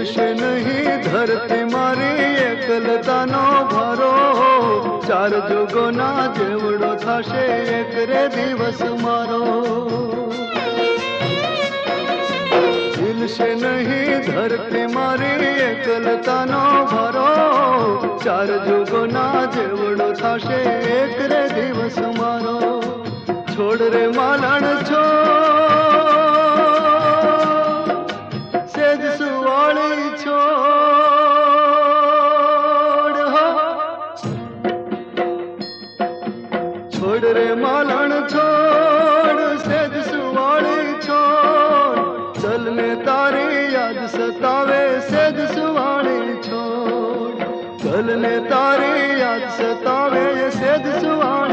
મિલશે નહીં ધરતી મારી એકલતાનો ભારો, ચાર જુગોના જેવડો થશે એક રે દિવસ મારો। મિલશે નહીં ધરતી મારી એકલતાનો ભારો, ચાર જુગોના જેવડો થશે એક રે દિવસ મારો। છોડ રે માલણ છોડ, સેજ સુવાળી છોડ હો। છોડ રે માલણ છોડ, સેજ સુવાળી છોડ, ચલને તારી યાદ સતાવે સેજ સુવાળી છોડ, ચલને તારી યાદ સતાવે સેજ સુવાળી।